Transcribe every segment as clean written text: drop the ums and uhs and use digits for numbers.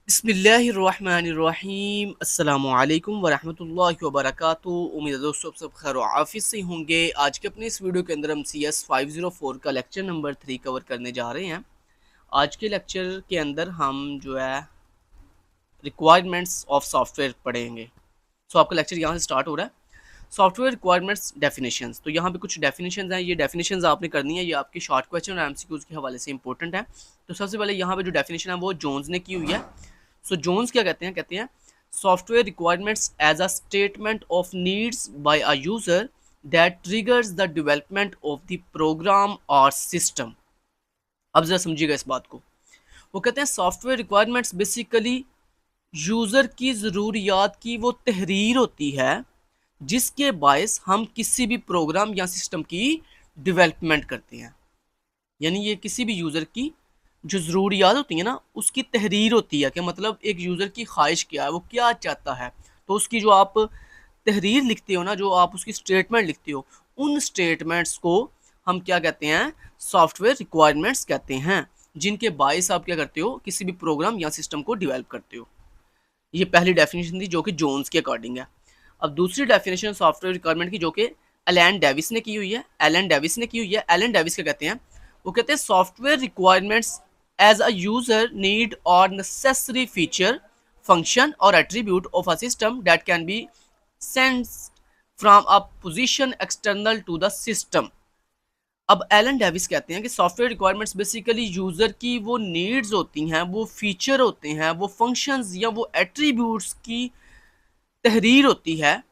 बिस्मिल्लाहिर्रहमानिर्रहीम अस्सलामुअलैकुम वरहमतुल्लाहि वबरकातुहू। उम्मीद है दोस्तों आप सब खैर आफियत से होंगे। आज के अपने इस वीडियो के अंदर हम CS 504 का लेक्चर नंबर 3 कवर करने जा रहे हैं। आज के लेक्चर के अंदर हम जो है रिक्वायरमेंट्स ऑफ सॉफ्टवेयर पढ़ेंगे। सो आपका लेक्चर यहाँ से स्टार्ट हो रहा है। सॉफ्टवेयर रिक्वायरमेंट्स डेफिनेशंस, तो यहाँ पे कुछ डेफिनेशंस हैं। ये डेफिनेशंस आपने करनी है, ये आपकी शॉर्ट क्वेश्चन और MCQs के हवाले से इंपॉर्टेंट है। तो सबसे पहले यहाँ पे जो डेफिनेशन है वो जोन्स ने की हुई है। सो जोन्स क्या कहते हैं? कहते हैं software requirements as a statement of needs by a user that triggers the development of the program or system. अब जरा समझिएगा इस बात को। वो कहते हैं सॉफ्टवेयर रिक्वायरमेंट्स बेसिकली यूजर की ज़रूरियात की वो तहरीर होती है जिसके बायस हम किसी भी प्रोग्राम या सिस्टम की डेवलपमेंट करते हैं। यानी ये किसी भी यूज़र की जो ज़रूरियात होती है ना, उसकी तहरीर होती है कि मतलब एक यूज़र की ख्वाहिश क्या है, वो क्या चाहता है। तो उसकी जो आप तहरीर लिखते हो ना, जो आप उसकी स्टेटमेंट लिखते हो, उन स्टेटमेंट्स को हम क्या कहते हैं? सॉफ्टवेयर रिक्वायरमेंट्स कहते हैं, जिनके बायस आप क्या करते हो? किसी भी प्रोग्राम या सिस्टम को डेवलप करते हो। ये पहली डेफिनेशन थी जो कि जोन्स के अकॉर्डिंग है। अब दूसरी डेफिनेशन सॉफ्टवेयर रिक्वायरमेंट की जो कि एलन डेविस ने की हुई है। एलन डेविस ने की हुई है। एलन डेविस क्या कहते हैं? वो कहते हैं software requirements as a user need or necessary feature function or attribute of a system that can be sensed from a position external to the system. अब एलन डेविस कहते हैं कि सॉफ्टवेयर रिक्वायरमेंट्स बेसिकली यूज़र की वो needs होती हैं, वो feature होते हैं, वो फंक्शंस या वो एट्रीब्यूट्स की तहरीर होती है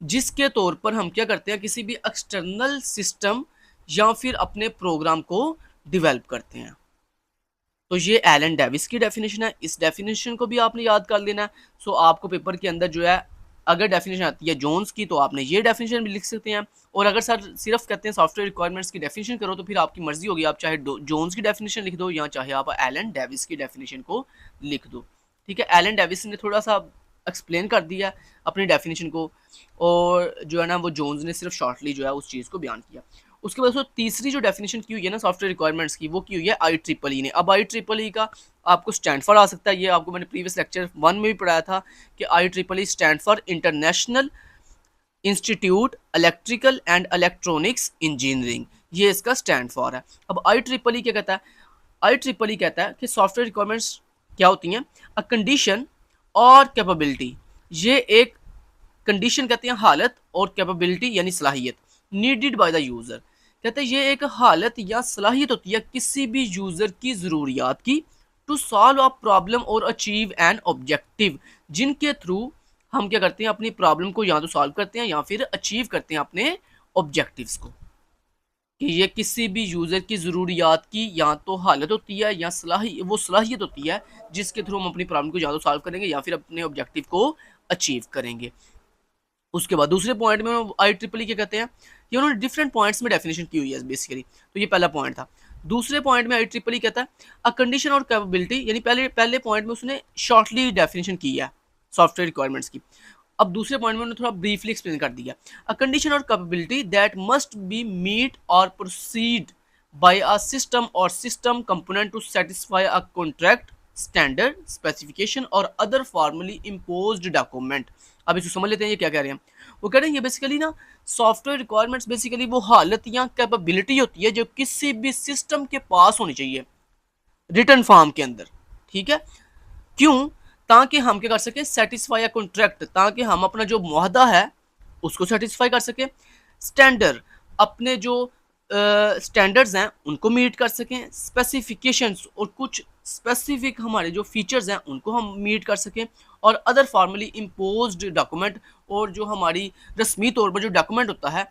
जिसके तौर पर हम क्या करते हैं? किसी भी एक्सटर्नल सिस्टम या फिर अपने प्रोग्राम को डेवलप करते हैं। तो ये एलन डेविस की डेफिनेशन है। इस डेफिनेशन को भी आपने याद कर लेना है। सो आपको पेपर के अंदर जो है अगर डेफिनेशन आती है जोन्स की, तो आपने ये डेफिनेशन भी लिख सकते हैं। और अगर सर सिर्फ कहते हैं सॉफ्टवेयर रिक्वायरमेंट्स की डेफिनेशन करो, तो फिर आपकी मर्जी होगी, आप चाहे जोन्स की डेफिनेशन लिख दो या चाहे आप एलन डेविस की डेफिनेशन को लिख दो। ठीक है, एलन डेविस ने थोड़ा सा एक्सप्लेन कर दिया अपनी डेफिनेशन को, और जो है ना वो जोन्स ने सिर्फ शॉर्टली जो है उस चीज़ को बयान किया। उसके बाद तीसरी जो डेफिनेशन की हुई है ना सॉफ्टवेयर रिक्वायरमेंट्स की, वो की हुई है IEEE ने। अब IEEE का आपको स्टैंड फॉर आ सकता है, ये आपको मैंने प्रीवियस लेक्चर 1 में भी पढ़ाया था कि IEEE stand for international institute electrical and electronics engineering, ये इसका स्टैंड फॉर है। अब IEEE क्या कहता है? IEEE कहता है कि सॉफ्टवेयर रिक्वायरमेंट्स क्या होती हैं? अ कंडीशन और कैपेबिलिटी। ये एक कंडीशन कहते हैं हालत, और कैपेबिलिटी यानी सलाहियत, नीडेड बाय द यूज़र। कहते हैं ये एक हालत या सलाहियत होती है किसी भी यूज़र की ज़रूरियात की, टू सॉल्व अ प्रॉब्लम और अचीव एन ऑब्जेक्टिव, जिनके थ्रू हम क्या करते हैं? अपनी प्रॉब्लम को या तो सॉल्व करते हैं या फिर अचीव करते हैं अपने ऑब्जेक्टिव्स को। कि ये किसी भी यूज़र की ज़रूरियात की या तो हालत होती है या वो सलाहियत होती है जिसके थ्रू हम अपनी प्रॉब्लम को या तो सॉल्व करेंगे या फिर अपने ऑब्जेक्टिव को अचीव करेंगे। उसके बाद दूसरे पॉइंट में IEEE क्या कहते हैं? ये उन्होंने डिफरेंट पॉइंट्स में डेफिनेशन की हुई है बेसिकली। तो ये पहला पॉइंट था। दूसरे पॉइंट में IEEE कहता है अ कंडीशन और कैपेबिलिटी, यानी पहले पहले पॉइंट में उसने शॉर्टली डेफिनेशन की है सॉफ्टवेयर रिक्वायरमेंट्स की। अब दूसरे पॉइंट में उन्होंने थोड़ा ब्रीफली एक्सप्लेन कर दिया। A condition or capability that must be meet or proceed by a system or system component to satisfy a contract standard specification or other formally imposed document. अब इसको समझ लेते हैं ये क्या कह रहे हैं। वो कह रहे हैं ये बेसिकली ना सॉफ्टवेयर रिक्वायरमेंट्स बेसिकली वो हालत या कैपेबिलिटी होती है जो किसी भी सिस्टम के पास होनी चाहिए रिटर्न फॉर्म के अंदर। ठीक है, क्यों? ताकि हम क्या कर सके? सेटिस्फाई अ कॉन्ट्रैक्ट, ताकि हम अपना जो मुआहदा है उसको सेटिस्फाई कर सके। स्टैंडर्ड, अपने जो स्टैंडर्ड्स हैं उनको मीट कर सकें। स्पेसिफिकेशंस, और कुछ स्पेसिफिक हमारे जो फीचर्स हैं उनको हम मीट कर सकें। और अदर फॉर्मली इम्पोज्ड डॉक्यूमेंट, और जो हमारी रस्मी तौर पर जो डॉक्यूमेंट होता है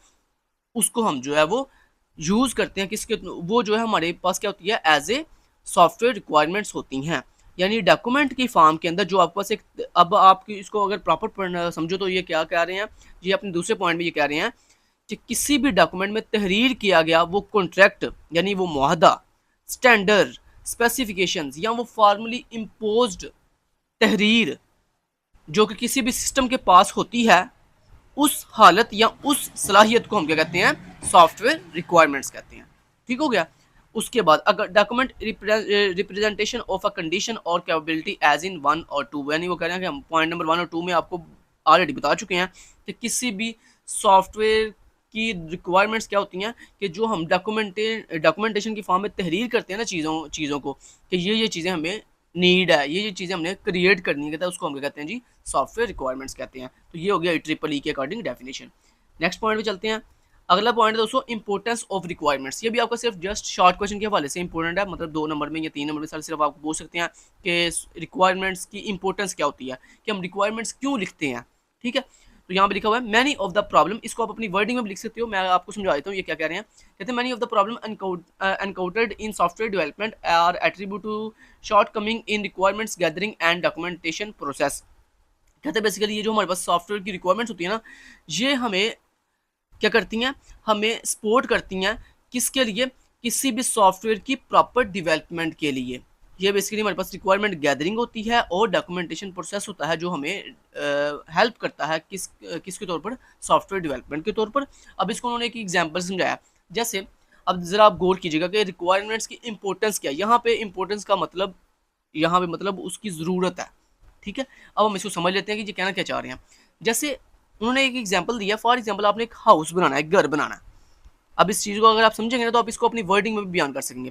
उसको हम जो है वो यूज़ करते हैं किसके? वो जो है हमारे पास क्या होती है? एज ए सॉफ्टवेयर रिक्वायरमेंट्स होती हैं। यानी डॉक्यूमेंट की फॉर्म के अंदर जो आपके पास एक, अब आप इसको अगर प्रॉपर पढ़ना समझो तो ये क्या कह रहे हैं? ये अपने दूसरे पॉइंट में ये कह रहे हैं कि किसी भी डॉक्यूमेंट में तहरीर किया गया वो कॉन्ट्रैक्ट यानी वो मुआहदा, स्टैंडर्ड, स्पेसिफिकेशंस या वो फॉर्मली इम्पोज्ड तहरीर जो कि किसी भी सिस्टम के पास होती है, उस हालत या उस सलाहियत को हम क्या कहते हैं? सॉफ्टवेयर रिक्वायरमेंट्स कहते हैं। ठीक हो गया। उसके बाद अगर document representation of a condition or capability as in 1 और 2, यानी वो कह रहे हैं कि हम पॉइंट नंबर 1 और 2 में आपको ऑलरेडी बता चुके हैं कि किसी भी सॉफ्टवेयर की रिक्वायरमेंट्स क्या होती हैं कि जो हम डॉक्यूमेंटेशन की फॉर्म में तहरीर करते हैं ना चीज़ों को कि ये चीज़ें हमें नीड है, ये चीज़ें हमने क्रिएट करनी है, उसको हम क्या कहते हैं जी, सॉफ्टवेयर रिक्वायरमेंट्स कहते हैं। तो ये हो गया IEEE के अकॉर्डिंग डेफिनेशन। नेक्स्ट पॉइंट पे चलते हैं। अगला पॉइंट है दोस्तों इंपॉर्टेंस ऑफ रिक्वायरमेंट्स। ये भी आपका सिर्फ जस्ट शॉर्ट क्वेश्चन के हवाले से इंपॉर्टेंट है, मतलब 2 नंबर में या 3 नंबर में सिर्फ आपको पूछ सकते हैं कि रिक्वायरमेंट्स की इंपॉर्टेंस क्या होती है, कि हम रिक्वायरमेंट्स क्यों लिखते हैं। ठीक है, तो यहाँ पे लिखा हुआ है मैनी ऑफ द प्रॉब्लम, इसको आप अपनी वर्डिंग में भी लिख सकते हो, मैं आपको समझा देता हूँ ये क्या कह रहे हैं। कहते हैं many of the problem encountered in software development are attribute to shortcoming in requirements gathering and documentation process. कहते हैं बेसिकली ये जो हमारे पास सॉफ्टवेयर की रिक्वायरमेंट्स होती है ना, ये हमें क्या करती हैं, हमें सपोर्ट करती हैं किसके लिए, किसी भी सॉफ्टवेयर की प्रॉपर डेवलपमेंट के लिए। ये बेसिकली हमारे पास रिक्वायरमेंट गैदरिंग होती है और डॉक्यूमेंटेशन प्रोसेस होता है जो हमें हेल्प करता है किसके तौर पर, सॉफ्टवेयर डेवलपमेंट के तौर पर। अब इसको उन्होंने एक एग्जांपल समझाया, जैसे अब ज़रा आप गौर कीजिएगा कि रिक्वायरमेंट्स की इंपॉर्टेंस क्या है। यहाँ पे इंपॉर्टेंस का मतलब, यहाँ पे मतलब उसकी ज़रूरत है। ठीक है, अब हम इसको समझ लेते हैं कि ये कहना क्या चाह रहे हैं। जैसे उन्होंने एक एग्जांपल दिया, फॉर एग्जांपल आपने एक हाउस बनाना है, एक घर बनाना है। अब इस चीज़ को अगर आप समझेंगे ना तो आप इसको अपनी वर्डिंग में भी बयान कर सकेंगे।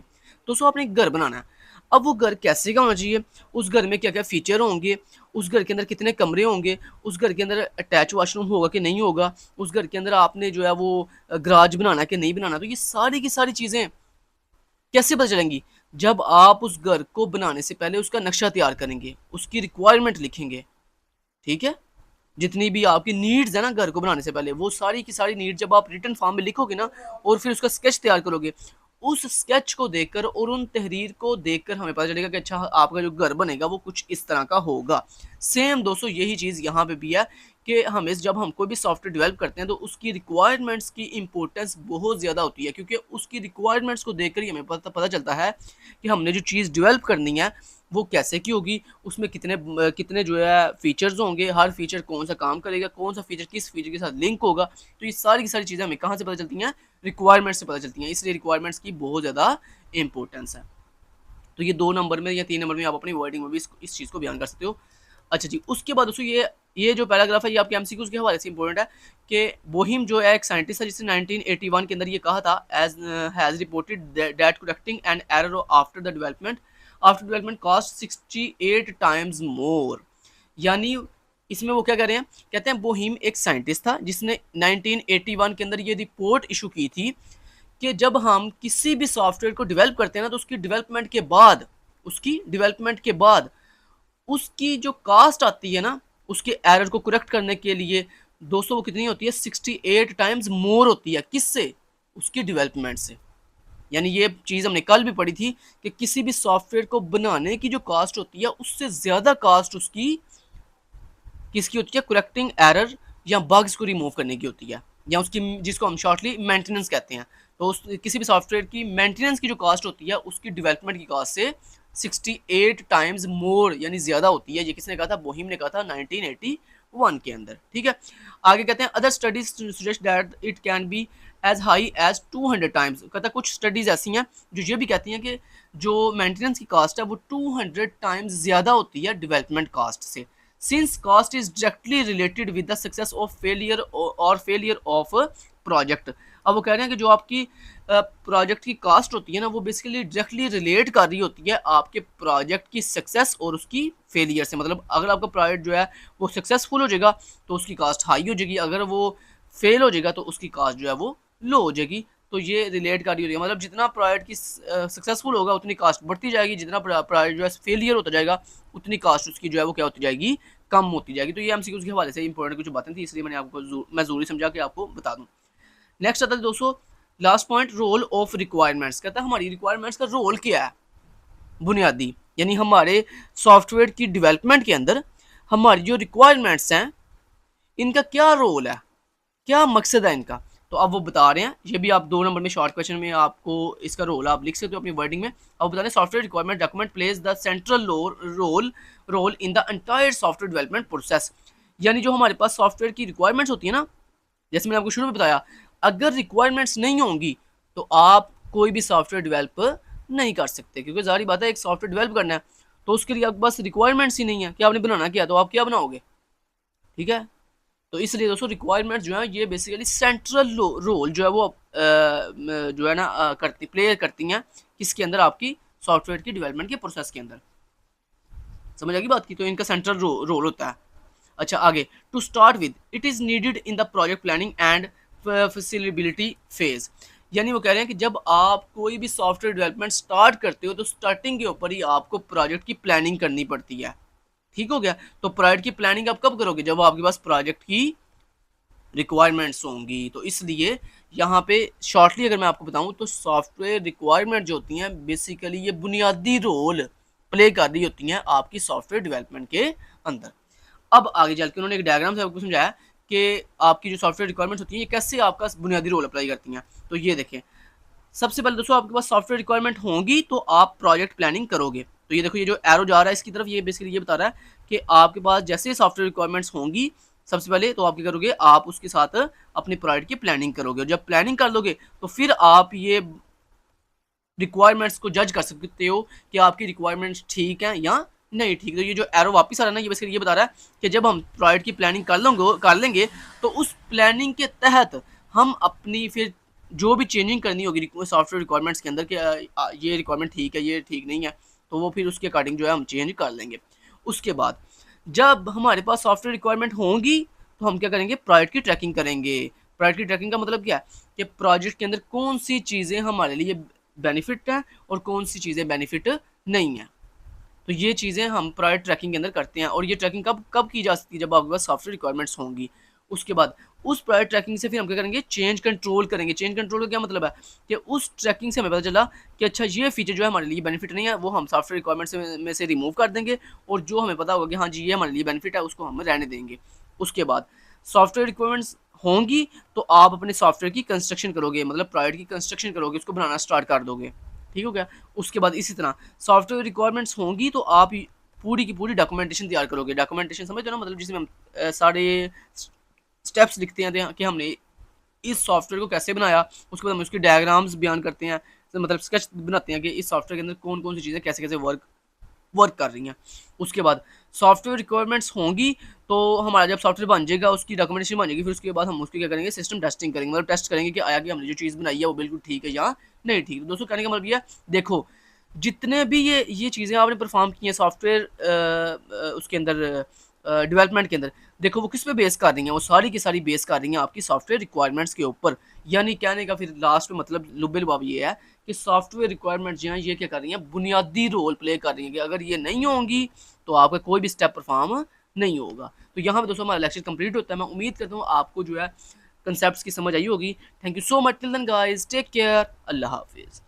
दोस्तों आपने एक घर बनाना है, अब वो घर कैसे का होना चाहिए, उस घर में क्या क्या फीचर होंगे, उस घर के अंदर कितने कमरे होंगे, उस घर के अंदर अटैच वॉशरूम होगा कि नहीं होगा, उस घर के अंदर आपने जो है वो गराज बनाना है कि नहीं बनाना। तो ये सारी की सारी चीज़ें कैसे पता चलेंगी, जब आप उस घर को बनाने से पहले उसका नक्शा तैयार करेंगे, उसकी रिक्वायरमेंट लिखेंगे। ठीक है, जितनी भी आपकी नीड्स है ना घर को बनाने से पहले, वो सारी की सारी नीड्स जब आप रिटन फॉर्म में लिखोगे ना और फिर उसका स्केच तैयार करोगे, उस स्केच को देखकर और उन तहरीर को देखकर हमें पता चलेगा कि अच्छा आपका जो घर बनेगा वो कुछ इस तरह का होगा। सेम दोस्तों यही चीज़ यहाँ पे भी है कि हमें जब हम कोई भी सॉफ्टवेयर डेवलप करते हैं तो उसकी रिक्वायरमेंट्स की इंपॉर्टेंस बहुत ज़्यादा होती है, क्योंकि उसकी रिक्वायरमेंट्स को देखकर ही हमें पता चलता है कि हमने जो चीज़ डेवलप करनी है वो कैसे की होगी, उसमें कितने जो है फीचर्स होंगे, हर फीचर कौन सा काम करेगा, कौन सा फीचर किस फीचर के साथ लिंक होगा। तो ये सारी की सारी चीज़ें हमें कहाँ से पता चलती हैं, रिक्वायरमेंट्स से पता चलती हैं। इसलिए रिक्वायरमेंट्स की बहुत ज़्यादा इंपॉर्टेंस है। तो ये 2 नंबर में या 3 नंबर में आप अपनी वर्डिंग में भी इस चीज़ को बयान कर सकते हो। अच्छा जी, उसके बाद दोस्तों ये जो पैराग्राफ है ये आपके एमसीक्यूज़ के हवाले से इंपॉर्टेंट है कि बोहिम जो है एक साइंटिस्ट है जिसने 1981 के अंदर ये कहा था, as has reported that correcting an error after development cost 68 times more. यानी इसमें वो क्या कह रहे हैं, कहते हैं बोहिम एक साइंटिस्ट था जिसने 1981 के अंदर ये रिपोर्ट इशू की थी कि जब हम किसी भी सॉफ्टवेयर को डेवलप करते हैं ना तो उसकी डेवलपमेंट के बाद उसकी जो कास्ट आती है ना, उसके एरर को करेक्ट करने के लिए दोस्तों वो कितनी होती है, 68 टाइम्स मोर होती है। किससे, उसकी डेवलपमेंट से। यानी ये चीज़ हमने कल भी पढ़ी थी कि किसी भी सॉफ्टवेयर को बनाने की जो कास्ट होती है उससे ज़्यादा कास्ट उसकी किसकी होती है, करेक्टिंग एरर या बग्स को रिमूव करने की होती है, या उसकी जिसको हम शॉर्टली मेंटेनेंस कहते हैं। तो किसी भी सॉफ्टवेयर की मेंटेनेंस की जो कास्ट होती है उसकी डेवलपमेंट की कास्ट से 68 टाइम्स मोर यानी ज़्यादा होती है। ये किसने कहा था, बोहिम ने कहा था 1981 के अंदर। ठीक है, आगे कहते हैं other studies suggest that it can be as high as 200 times. कहता है कुछ स्टडीज़ ऐसी हैं जो ये भी कहती हैं कि जो मेंटेनेंस की कास्ट है वो 200 टाइम्स ज़्यादा होती है डेवलपमेंट कास्ट से, since cost is directly related with the success of failure of project. अब वो कह रहे हैं कि जो आपकी प्रोजेक्ट की कास्ट होती है ना वो बेसिकली डायरेक्टली रिलेट कर रही होती है आपके प्रोजेक्ट की सक्सेस और उसकी फेलियर से। मतलब अगर आपका प्रोजेक्ट जो है वो सक्सेसफुल हो जाएगा तो उसकी कास्ट हाई हो जाएगी, अगर वो फेल हो जाएगा तो उसकी कास्ट जो है वो लो हो जाएगी। तो ये रिलेट कर रही होती है, मतलब जितना प्रोजेक्ट की सक्सेसफुल होगा उतनी कास्ट बढ़ती जाएगी, जितना प्रोजेक्ट जो है फेलियर होता जाएगा उतनी कास्ट उसकी जो है वो क्या होती जाएगी, कम होती जाएगी। तो ये एमसीक्यूज़ के हवाले से इंपॉर्टेंट कुछ बातें थी, इसलिए मैं ज़रूरी समझा कि आपको बता दूँ। नेक्स्ट आता है दोस्तों last point, role of requirements. कहता है हमारी रिक्वायरमेंट्स का रोल क्या है बुनियादी, यानी हमारे सॉफ्टवेयर की डेवलपमेंट के अंदर हमारी जो रिक्वायरमेंट्स हैं इनका क्या रोल है, क्या मकसद है इनका। तो अब वो बता रहे हैं, ये भी आप 2 नंबर में शॉर्ट क्वेश्चन में आपको इसका रोल आप लिख सकते हो अपनी वर्डिंग में। अब बता रहे हैं software requirement document plays the central role in the entire software development process. यानी जो हमारे पास सॉफ्टवेयर की रिक्वायरमेंट्स होती है ना, जैसे मैंने आपको शुरू में बताया, अगर रिक्वायरमेंट्स नहीं होंगी तो आप कोई भी सॉफ्टवेयर डेवलप नहीं कर सकते, क्योंकि ज़ाहिर बात है एक सॉफ्टवेयर डेवलप करना है तो उसके लिए आपके पास रिक्वायरमेंट्स ही नहीं है कि आपने बनाना क्या है, तो आप क्या बनाओगे, ठीक है। तो इसलिए दोस्तों रिक्वायरमेंट्स जो है ये बेसिकली सेंट्रल रोल जो है वो जो है ना करती प्ले करती हैं किसके अंदर, आपकी सॉफ्टवेयर की डेवलपमेंट के प्रोसेस के अंदर। समझ आ गई बात की, तो इनका सेंट्रल रोल होता है। अच्छा आगे, to start with it is needed in the project planning and feasibility phase. यानी वो कह रहे हैं कि जब आप कोई भी सॉफ्टवेयर डेवलपमेंट स्टार्ट करते हो तो स्टार्टिंग के ऊपर ही आपको प्रोजेक्ट की प्लानिंग करनी पड़ती है, ठीक हो गया। तो प्रोजेक्ट की प्लानिंग आप कब करोगे, जब आपके पास प्रोजेक्ट की रिक्वायरमेंट्स होंगी। तो इसलिए यहाँ पे शॉर्टली अगर मैं आपको बताऊँ तो सॉफ्टवेयर रिक्वायरमेंट जो होती हैं बेसिकली ये बुनियादी रोल प्ले कर रही होती हैं आपकी सॉफ्टवेयर डेवलपमेंट के अंदर। अब आगे चल के उन्होंने एक डायग्राम से आपको समझाया कि आपकी जो सॉफ्टवेयर रिक्वायरमेंट्स होती हैं ये कैसे आपका बुनियादी रोल अप्लाई करती हैं। तो ये देखें, सबसे पहले दोस्तों आपके पास सॉफ्टवेयर रिक्वायरमेंट होंगी तो आप प्रोजेक्ट प्लानिंग करोगे। तो ये देखो, ये जो एरो जा रहा है इसकी तरफ, ये बेसिकली ये बता रहा है कि आपके पास जैसे सॉफ्टवेयर रिक्वायरमेंट्स होंगी सबसे पहले तो आप क्या करोगे, आप उसके साथ अपने प्रोजेक्ट की प्लानिंग करोगे, और जब प्लानिंग कर लोगे तो फिर आप ये रिक्वायरमेंट्स को जज कर सकते हो कि आपकी रिक्वायरमेंट्स ठीक हैं या नहीं ठीक। तो ये जो एरो वापस आ रहा है ना, ये बेसिकली ये बता रहा है कि जब हम प्रोजेक्ट की प्लानिंग कर लेंगे तो उस प्लानिंग के तहत हम अपनी फिर जो भी चेंजिंग करनी होगी सॉफ्टवेयर रिक्वायरमेंट्स के अंदर कि ये रिक्वायरमेंट ठीक है ये ठीक नहीं है, तो वो फिर उसके अकॉर्डिंग जो है हम चेंज कर लेंगे। उसके बाद जब हमारे पास सॉफ्टवेयर रिक्वायरमेंट होंगी तो हम क्या करेंगे, प्रोजेक्ट की ट्रैकिंग करेंगे। प्रोजेक्ट की ट्रैकिंग का मतलब क्या है कि प्रोजेक्ट के अंदर कौन सी चीज़ें हमारे लिए बेनिफिट हैं और कौन सी चीज़ें बेनिफिट नहीं हैं। तो ये चीज़ें हम प्रोजेक्ट ट्रैकिंग के अंदर करते हैं, और ये ट्रैकिंग कब कब की जा सकती है, जब आपके पास सॉफ्टवेयर रिक्वायरमेंट्स होंगी। उसके बाद उस प्रोजेक्ट ट्रैकिंग से फिर हम क्या करेंगे, चेंज कंट्रोल करेंगे। चेंज कंट्रोल का क्या मतलब है कि उस ट्रैकिंग से हमें पता चला कि अच्छा ये फीचर जो है हमारे लिए बेनिफिट नहीं है, वो हम सॉफ्टवेयर रिक्वायरमेंट्स में से रिमूव कर देंगे, और जो हमें पता होगा कि हाँ जी ये हमारे लिए बेनिफिट है उसको हम रहने देंगे। उसके बाद सॉफ्टवेयर रिक्वायरमेंट्स होंगी तो आप अपने सॉफ्टवेयर की कंस्ट्रक्शन करोगे, मतलब प्रोजेक्ट की कंस्ट्रक्शन करोगे, उसको बनाना स्टार्ट कर दोगे, ठीक हो गया। उसके बाद इसी तरह सॉफ्टवेयर रिक्वायरमेंट्स होंगी तो आप पूरी की पूरी डॉक्यूमेंटेशन तैयार करोगे। डॉक्यूमेंटेशन समझते हो ना, मतलब जिसमें हम सारे स्टेप्स लिखते हैं कि हमने इस सॉफ्टवेयर को कैसे बनाया, उसके बाद हम उसके डायग्राम्स बयान करते हैं, तो मतलब स्केच बनाते हैं कि इस सॉफ्टवेयर के अंदर कौन कौन सी चीज़ें कैसे कैसे वर्क कर रही हैं। उसके बाद सॉफ्टवेयर रिक्वायरमेंट्स होंगी तो हमारा जब सॉफ्टवेयर बन जाएगा उसकी डॉक्यूमेंटेशन बन जाएगी, फिर उसके बाद हम उसकी क्या करेंगे, सिस्टम टेस्टिंग करेंगे, मतलब टेस्ट करेंगे कि आया कि हमने जो चीज़ बनाई है वो बिल्कुल ठीक है या नहीं ठीक। तो दोस्तों कहने का मतलब ये है, देखो जितने भी ये चीज़ें आपने परफॉर्म की हैं सॉफ्टवेयर उसके अंदर डेवलपमेंट के अंदर, देखो वो किस पे बेस कर रही हैं, वो सारी की सारी बेस कर रही हैं आपकी सॉफ्टवेयर रिक्वायरमेंट्स के ऊपर। यानी कहने का फिर लास्ट में मतलब लुब्बे लुबाब ये है कि सॉफ्टवेयर रिक्वायरमेंट्स जो हैं ये क्या कर रही हैं, बुनियादी रोल प्ले कर रही हैं कि अगर ये नहीं होंगी तो आपका कोई भी स्टेप परफॉर्म नहीं होगा। तो यहाँ पे दोस्तों हमारा लेक्चर कंप्लीट होता है। मैं उम्मीद करता हूँ आपको जो है कंसेप्ट की समझ आई होगी। Thank you so much, till then guys, take care, अल्लाह हाफिज़।